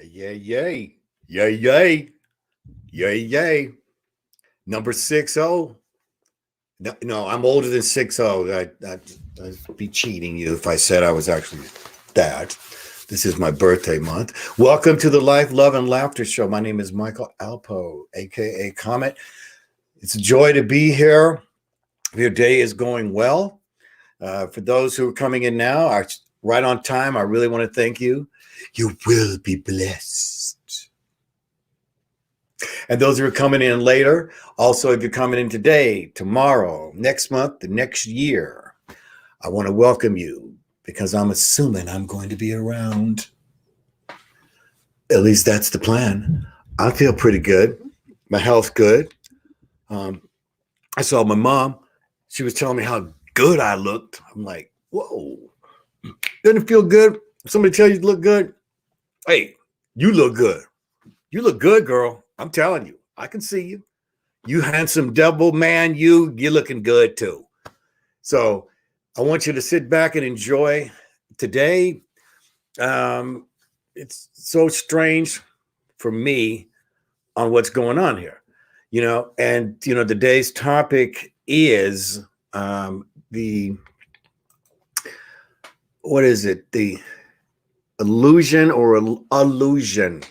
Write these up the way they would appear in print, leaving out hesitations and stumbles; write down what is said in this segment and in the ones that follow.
Yay, yay. Yay, yay. Yay, yay. Number 60. No, I'm older than 60. I'd be cheating you if I said I was actually that. This is my birthday month. Welcome to the Life, Love, and Laughter Show. My name is Michael ALPOUGH, a.k.a. Comet. It's a joy to be here. If your day is going well. For those who are coming in now, right on time, I really want to thank you. You will be blessed. And those who are coming in later, also, if you're coming in today, tomorrow, next month, the next year, I want to welcome you because I'm assuming I'm going to be around. At least that's the plan. I feel pretty good. My health's good. I saw my mom. She was telling me how good I looked. I'm like, whoa, doesn't it feel good? If somebody tells you you look good, hey, you look good. You look good, girl. I'm telling you, I can see you. You handsome devil man, you're looking good too. So I want you to sit back and enjoy today. It's so strange for me on what's going on here, and today's topic is what is it? The illusion or illusion.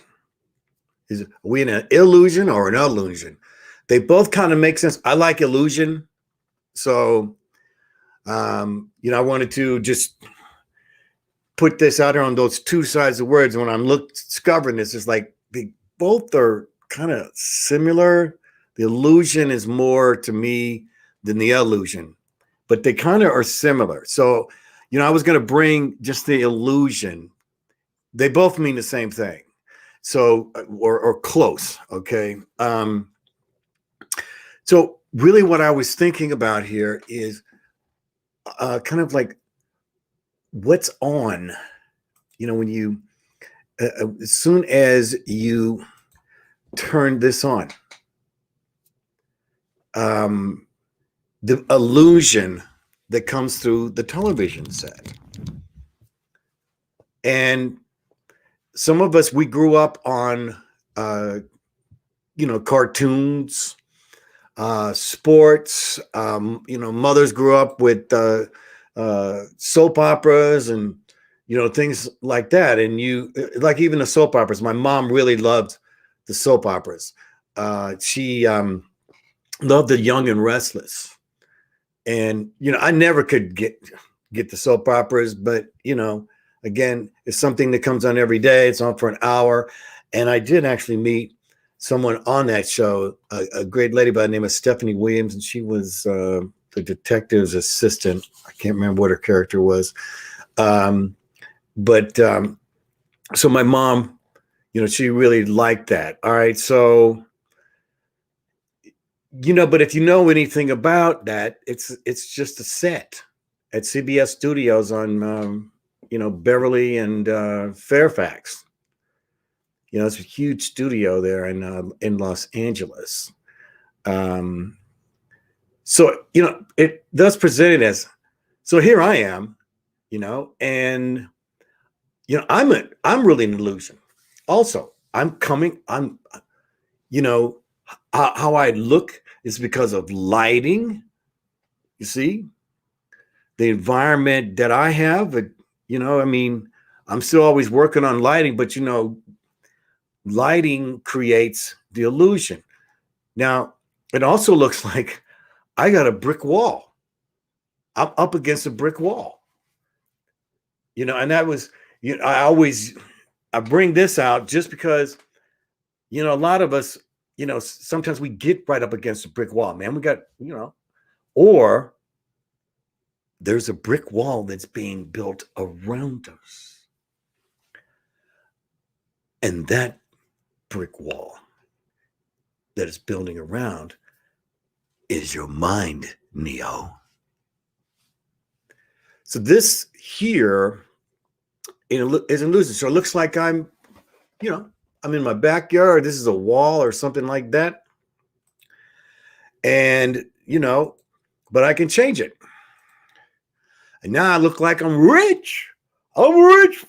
Are we in an illusion or an illusion? They both kind of make sense. I like illusion. So, I wanted to just put this out there on those two sides of words. When I'm discovering this, it's like they both are kind of similar. The illusion is more to me than the illusion, but they kind of are similar. So, I was going to bring just the illusion. They both mean the same thing. So, or close. Okay. So really what I was thinking about here is kind of like what's on, when you, as soon as you turn this on, the illusion that comes through the television set. And some of us, we grew up on, cartoons, sports, mothers grew up with soap operas and, things like that. And like even the soap operas, my mom really loved the soap operas. She loved The Young and Restless. And, I never could get the soap operas, but, again, it's something that comes on every day. It's on for an hour. And I did actually meet someone on that show, a great lady by the name of Stephanie Williams. And she was the detective's assistant. I can't remember what her character was. So my mom, she really liked that. All right. So, but if you know anything about that, it's just a set at CBS Studios on, Beverly and Fairfax. It's a huge studio there in Los Angeles. So, it does present it as, so here I am, and, I'm really an illusion. Also, how I look is because of lighting. You see, the environment that I have, I'm still always working on lighting, but lighting creates the illusion. Now, it also looks like I got a brick wall. I'm up against a brick wall. And that was, I bring this out just because, a lot of us, sometimes we get right up against a brick wall, man. We got, or there's a brick wall that's being built around us. And that brick wall that is building around is your mind, Neo. So this here is an illusion. So it looks like I'm in my backyard. This is a wall or something like that. And, but I can change it. And now I look like I'm rich. I'm rich,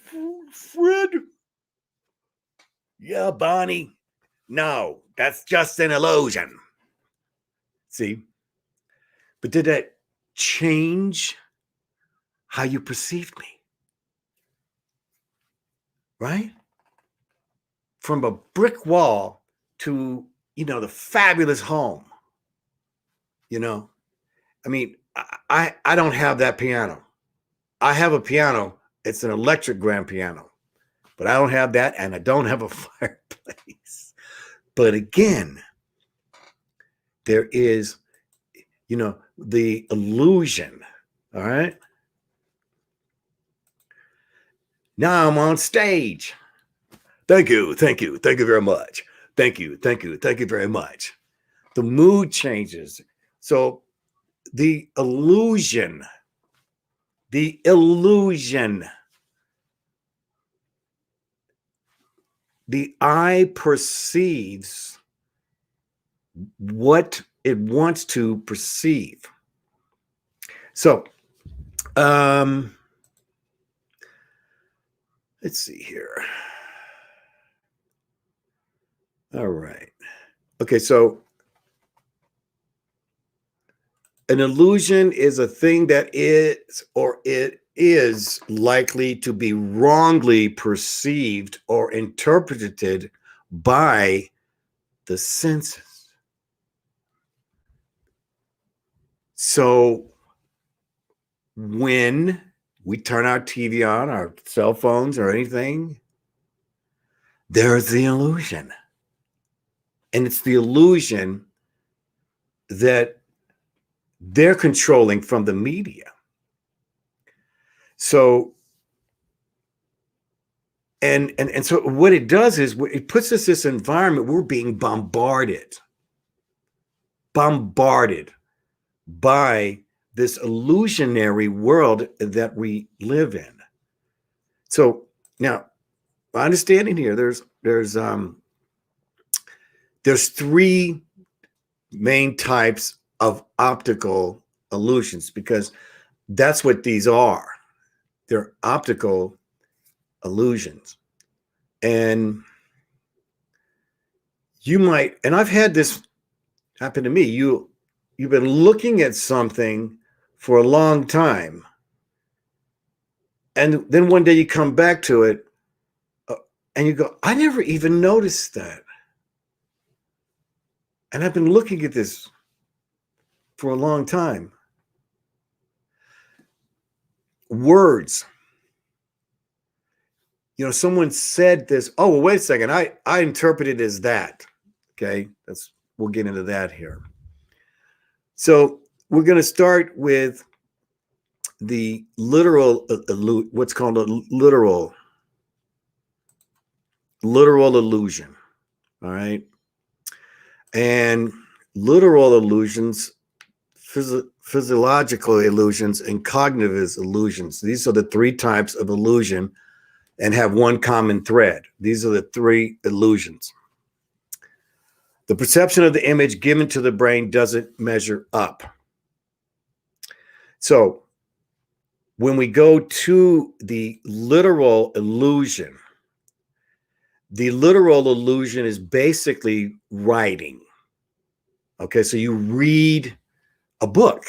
Fred. Yeah, Bonnie. No, that's just an illusion. See? But did that change how you perceived me? Right? From a brick wall to, the fabulous home. I mean, I don't have that piano. I have a piano. It's an electric grand piano, but I don't have that, and I don't have a fireplace. But again, there is, the illusion. All right. Now I'm on stage. Thank you. Thank you. Thank you very much. Thank you. Thank you. Thank you very much. The mood changes. So the illusion, the eye perceives what it wants to perceive. So, let's see here. All right. Okay, so an illusion is a thing that is or it is likely to be wrongly perceived or interpreted by the senses. So when we turn our TV on, our cell phones or anything, there's the illusion. And it's the illusion that they're controlling from the media. So, and so what it does is it puts us in this environment, we're being bombarded by this illusionary world that we live in. So now, my understanding here, there's three main types of optical illusions, because that's what these are. They're optical illusions. And you might, and I've had this happen to me. You've been looking at something for a long time, and then one day you come back to it and you go, I never even noticed that. And I've been looking at this for a long time. Words. Someone said this. Oh, well, wait a second. I interpret it as that. Okay. We'll get into that here. So we're going to start with the literal, what's called a literal illusion. All right. And literal illusions, physiological illusions, and cognitive illusions. These are the three types of illusion and have one common thread. These are the three illusions. The perception of the image given to the brain doesn't measure up. So when we go to the literal illusion is basically writing. Okay, so you read a book,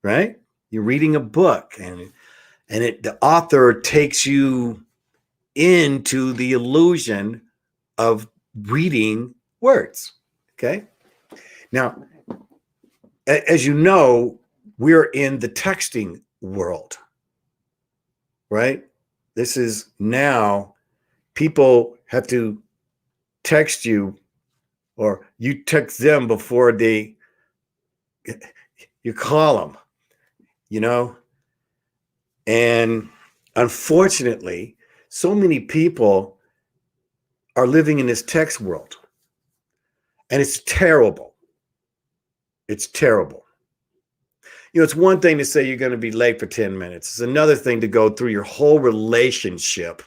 right? You're reading a book, and the author takes you into the illusion of reading words. Okay. Now, as you know, we're in the texting world, right? This is now people have to text you, or you text them before you call them, and unfortunately, so many people are living in this text world, and it's terrible. It's terrible. It's one thing to say you're going to be late for 10 minutes. It's another thing to go through your whole relationship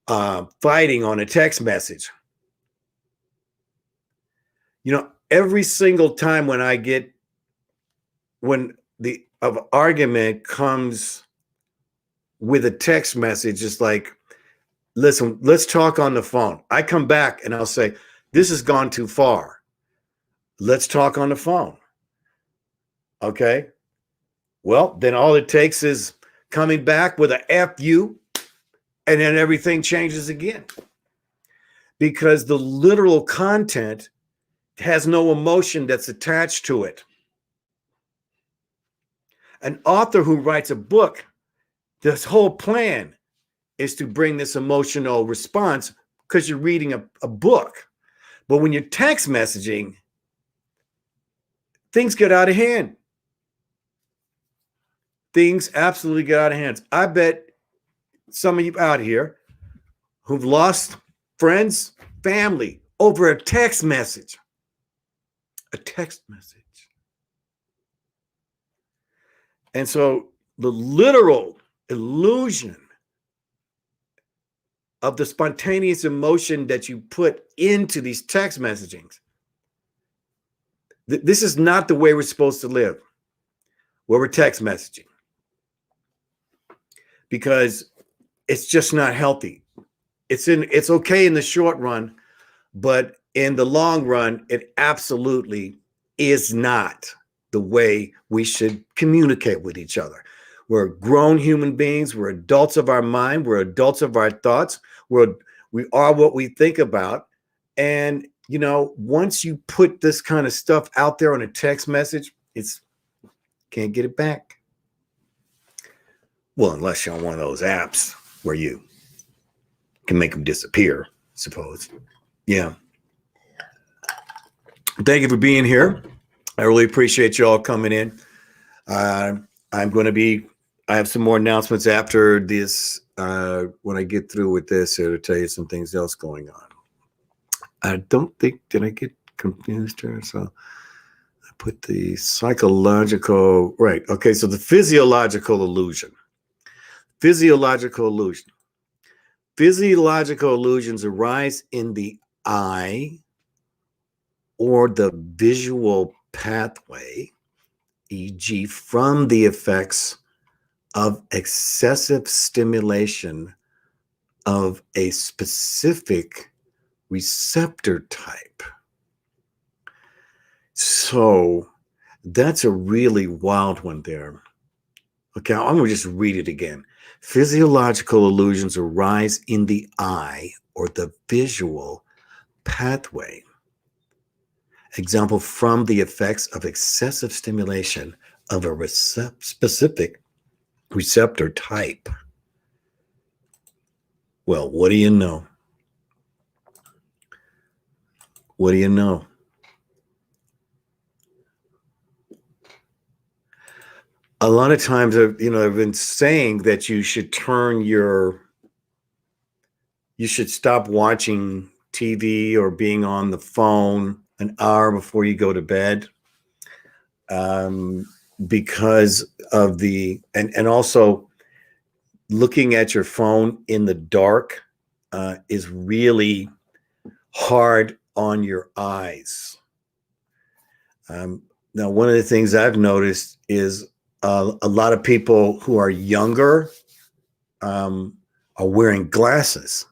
fighting on a text message. Every single time when the argument comes with a text message, it's like listen, let's talk on the phone. I come back and I'll say, this has gone too far. Let's talk on the phone. Okay. Well, then all it takes is coming back with a F you, and then everything changes again. Because the literal content has no emotion that's attached to it. An author who writes a book, this whole plan is to bring this emotional response because you're reading a book. But when you're text messaging, things get out of hand. Things absolutely get out of hand. I bet some of you out here who've lost friends, family over a text message. A text message. And so the literal illusion of the spontaneous emotion that you put into these text messagings. This is not the way we're supposed to live, where we're text messaging, because it's just not healthy. It's okay in the short run, but in the long run, it absolutely is not the way we should communicate with each other. We're grown human beings. We're adults of our mind. We're adults of our thoughts. We are what we think about. And, you know, once you put this kind of stuff out there on a text message, can't get it back. Well, unless you're on one of those apps where you can make them disappear, I suppose. Yeah. Thank you for being here. I really appreciate you all coming in. I have some more announcements after this. When I get through with this, it'll tell you some things else going on. I don't think, did I get confused here? So I put the psychological, right. Okay, so the physiological illusion. Physiological illusion. Physiological illusions arise in the eye or the visual pathway, e.g., from the effects of excessive stimulation of a specific receptor type. So that's a really wild one there. Okay, I'm going to just read it again. Physiological illusions arise in the eye or the visual pathway. Example, from the effects of excessive stimulation of a specific receptor type. Well, what do you know? What do you know? A lot of times, I've been saying that you should stop watching TV or being on the phone an hour before you go to bed, because of and also looking at your phone in the dark is really hard on your eyes. Now, one of the things I've noticed is a lot of people who are younger are wearing glasses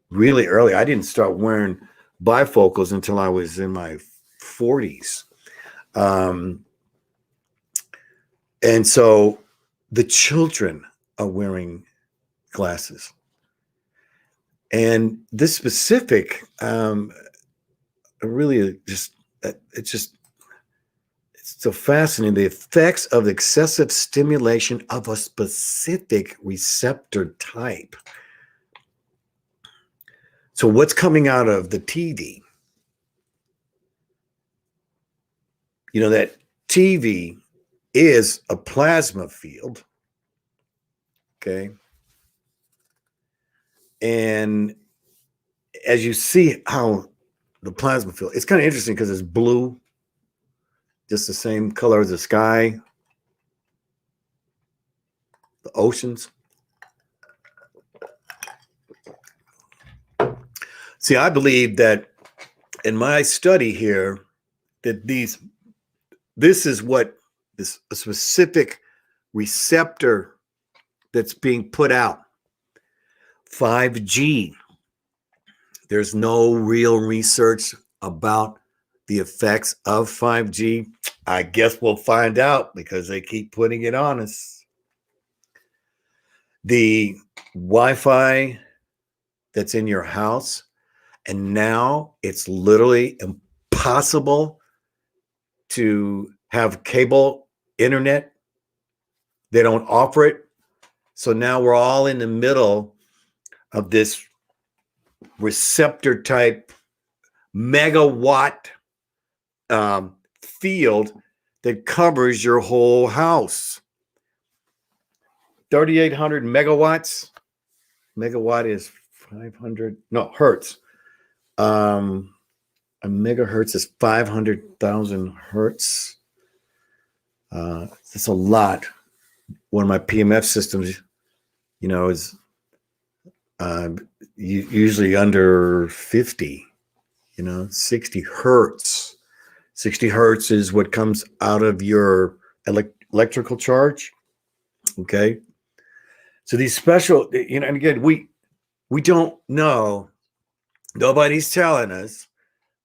really early. I didn't start wearing bifocals until I was in my 40s. And so the children are wearing glasses. And this specific, really it's so fascinating. The effects of excessive stimulation of a specific receptor type. So what's coming out of the TV? You know, that TV is a plasma field. Okay. And as you see how the plasma field, it's kind of interesting because it's blue, just the same color as the sky, the oceans. See, I believe that in my study here, that this is what this a specific receptor that's being put out 5G. There's no real research about the effects of 5G. I guess we'll find out because they keep putting it on us. The Wi-Fi that's in your house, and now it's literally impossible to have cable internet. They don't offer it. So now we're all in the middle of this receptor type megawatt field that covers your whole house. 3,800 megawatts. Megawatt is 500, no, hertz. A megahertz is 500,000 hertz. That's a lot. One of my PMF systems, is usually under 50, 60 hertz. 60 hertz is what comes out of your electrical charge. Okay. So these special, and again, we don't know. Nobody's telling us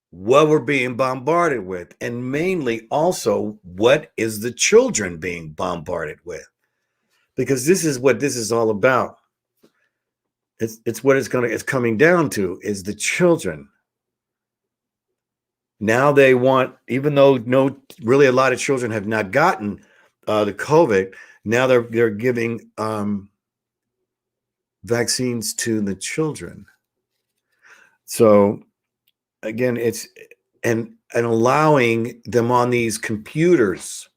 what we're being bombarded with, and mainly also what is the children being bombarded with, because this is what this is all about. It's what it's coming down to is the children. Now they want, even though really a lot of children have not gotten the COVID, now they're giving vaccines to the children. So again, it's and allowing them on these computers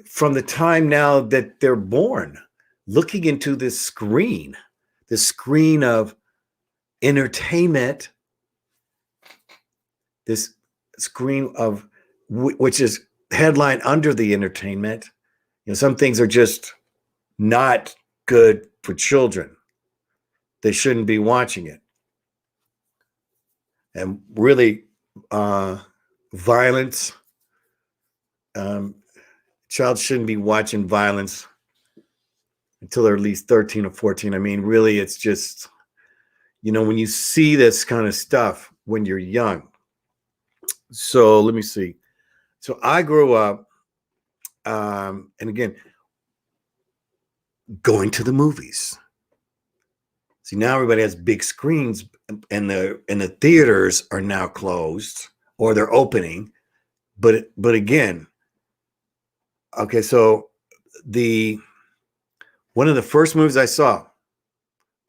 from the time now that they're born, looking into this screen of entertainment, this screen of which is headline under the entertainment. Some things are just not good for children. They shouldn't be watching it. And really, violence. Child shouldn't be watching violence until they're at least 13 or 14. I mean, really, it's just, when you see this kind of stuff when you're young. So let me see. So I grew up, and again, going to the movies. See, now everybody has big screens, and the theaters are now closed or they're opening. But again, okay, so one of the first movies I saw,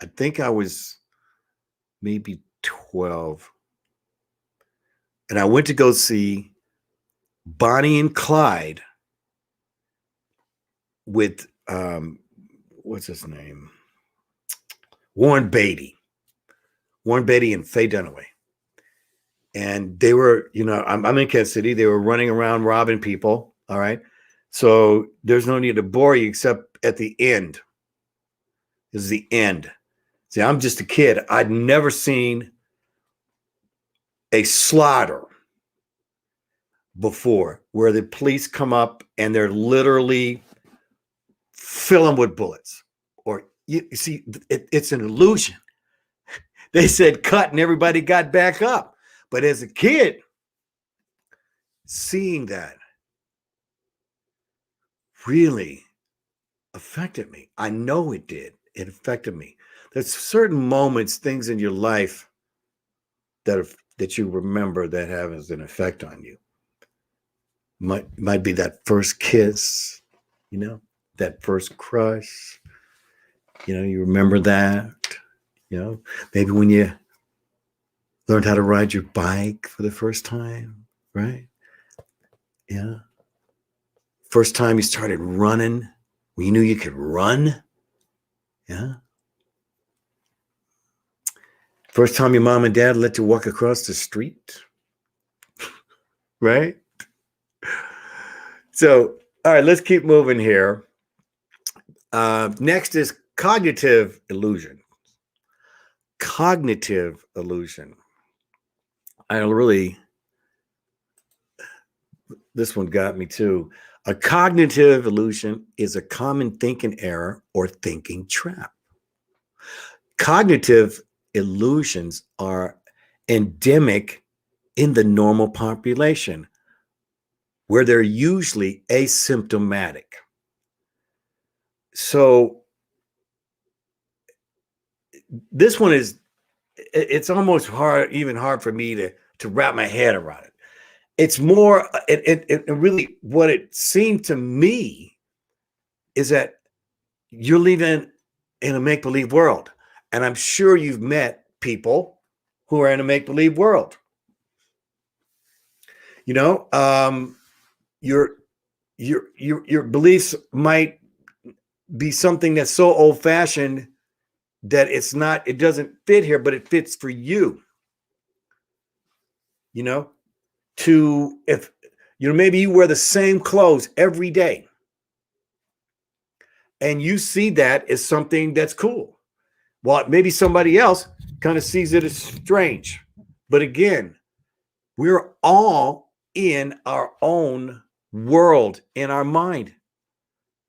I think I was maybe 12, and I went to go see Bonnie and Clyde with what's his name? Warren Beatty and Faye Dunaway. And they were, I'm in Kansas City. They were running around robbing people. All right. So there's no need to bore you except at the end. This is the end. See, I'm just a kid. I'd never seen a slaughter before where the police come up and they're literally fill them with bullets. Or you see, it's an illusion. They said cut and everybody got back up. But as a kid, seeing that really affected me. I know it did. It affected me. There's certain moments, things in your life that you remember that have an effect on you. Might be that first kiss, that first crush. You remember that. Maybe when you learned how to ride your bike for the first time, right? Yeah. First time you started running, when you knew you could run. Yeah. First time your mom and dad let you walk across the street, right? So, all right, let's keep moving here. Next is cognitive illusion. Cognitive illusion. This one got me too. A cognitive illusion is a common thinking error or thinking trap. Cognitive illusions are endemic in the normal population, where they're usually asymptomatic. So this one it's almost even hard for me to wrap my head around it. It's more, it really, what it seemed to me is that you're living in a make-believe world. And I'm sure you've met people who are in a make-believe world. You know, your beliefs might be something that's so old-fashioned that it doesn't fit here, but it fits for you. You know, if maybe you wear the same clothes every day, and you see that as something that's cool. Well, maybe somebody else kind of sees it as strange. But again, we're all in our own world, in our mind.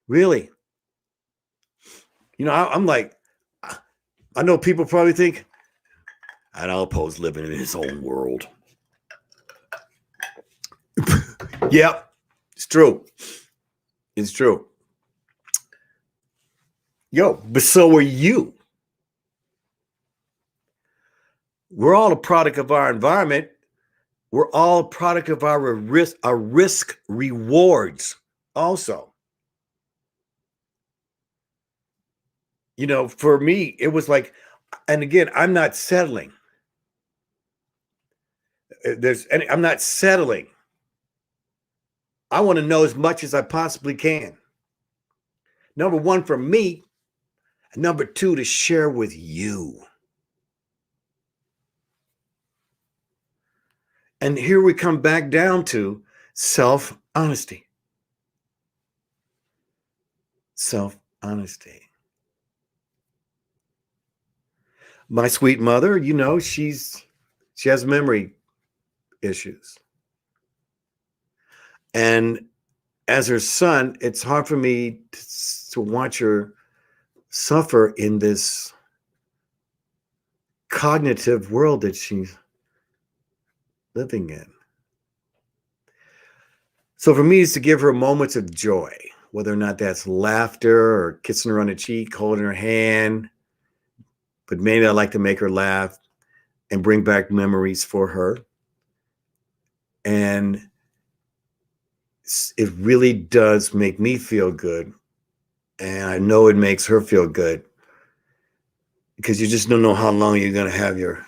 Really. You know, I'm like, I know people probably think, and ALPOUGH's living in his own world. Yep, it's true. It's true. Yo, but so are you. We're all a product of our environment. We're all a product of our risk rewards also. You know, for me, it was like, and again, I'm not settling. I'm not settling. I want to know as much as I possibly can. Number one, for me. Number two, to share with you. And here we come back down to self-honesty. Self-honesty. My sweet mother, you know, she has memory issues. And as her son, it's hard for me to watch her suffer in this cognitive world that she's living in. So for me, it's to give her moments of joy, whether or not that's laughter or kissing her on the cheek, holding her hand. But mainly I like to make her laugh and bring back memories for her. And it really does make me feel good. And I know it makes her feel good, because you just don't know how long you're going to have your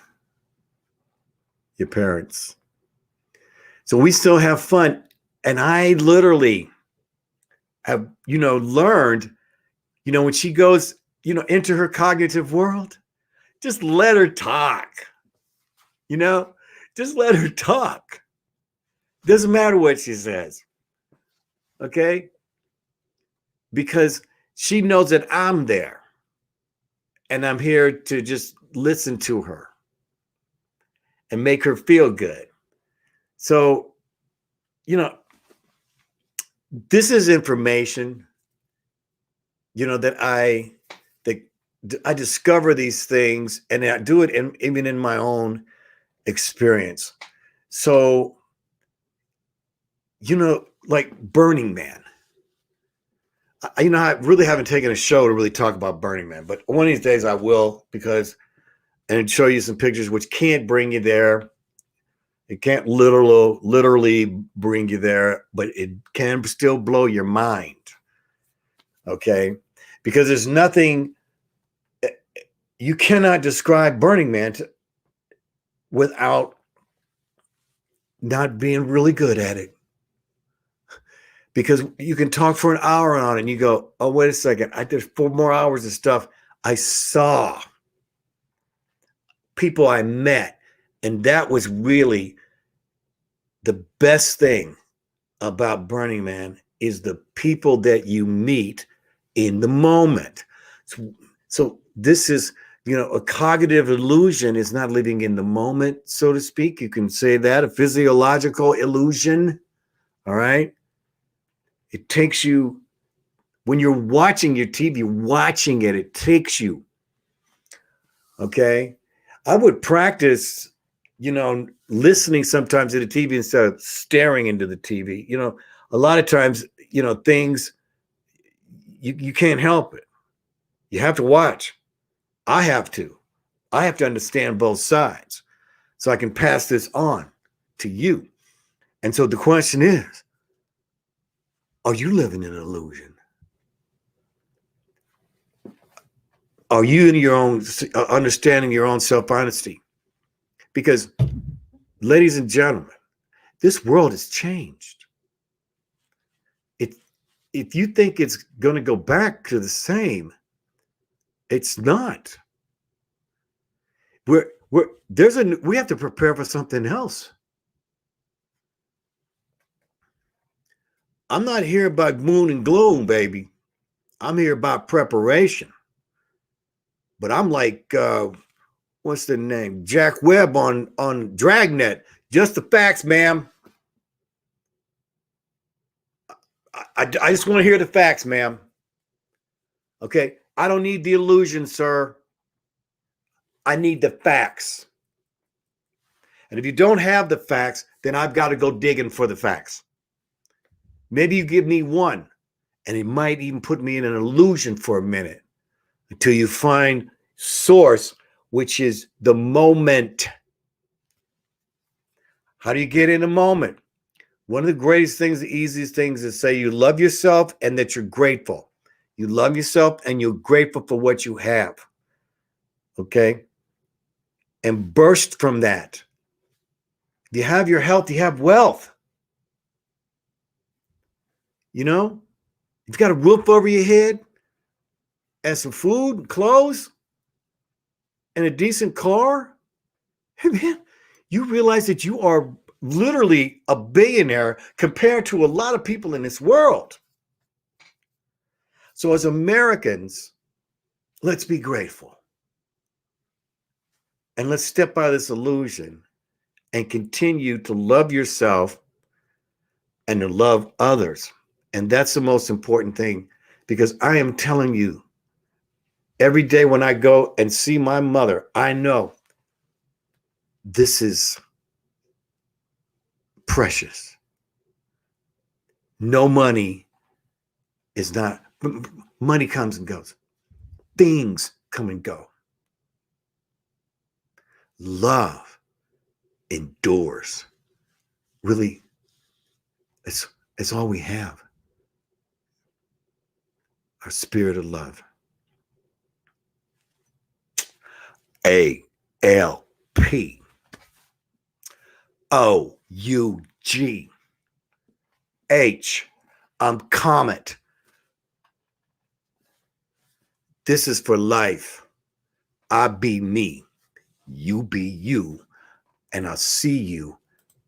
parents. So we still have fun. And I literally have, learned, when she goes, into her cognitive world, just let her talk, just let her talk. Doesn't matter what she says. Okay. Because she knows that I'm there and I'm here to just listen to her and make her feel good. So, this is information, that I discover these things, and I do it even in my own experience. So, like Burning Man. I really haven't taken a show to really talk about Burning Man, but one of these days I will, and show you some pictures which can't bring you there. It can't literally bring you there, but it can still blow your mind. Okay? Because there's nothing, you cannot describe Burning Man without not being really good at it. Because you can talk for an hour on it and you go, oh, wait a second. There's 4 more hours of stuff I saw. People I met. And that was really the best thing about Burning Man, is the people that you meet in the moment. So this is, a cognitive illusion is not living in the moment, so to speak. You can say that, a physiological illusion. All right. It takes you, when you're watching your TV, it takes you Okay. I would practice, listening sometimes to the TV instead of staring into the TV. A lot of times, things you can't help it. You have to watch. I have to. I have to understand both sides so I can pass this on to you. And so the question is, are you living in an illusion? Are you in your own understanding your own self-honesty? Because, ladies and gentlemen, this world has changed. If you think it's going to go back to the same, it's not. We have to prepare for something else. I'm not here about moon and gloom, baby. I'm here about preparation. But I'm like, what's the name? Jack Webb on Dragnet. Just the facts, ma'am. I just want to hear the facts, ma'am. Okay. I don't need the illusion, sir. I need the facts. And if you don't have the facts, then I've got to go digging for the facts. Maybe you give me one, and it might even put me in an illusion for a minute until you find source, which is the moment. How do you get in a moment? One of the greatest things, the easiest things is say you love yourself and that you're grateful. You love yourself and you're grateful for what you have. Okay? And burst from that. You have your health, you have wealth. You've got a roof over your head and some food and clothes and a decent car. Hey, man, you realize that you are literally a billionaire compared to a lot of people in this world. So as Americans, let's be grateful. And let's step out of this illusion and continue to love yourself and to love others. And that's the most important thing, because I am telling you, every day when I go and see my mother, I know this is precious. No money is not, money comes and goes. Things come and go. Love endures. Really, it's all we have. Our spirit of love. ALPOUGH. I'm Comet. This is for life. I be me. You be you. And I'll see you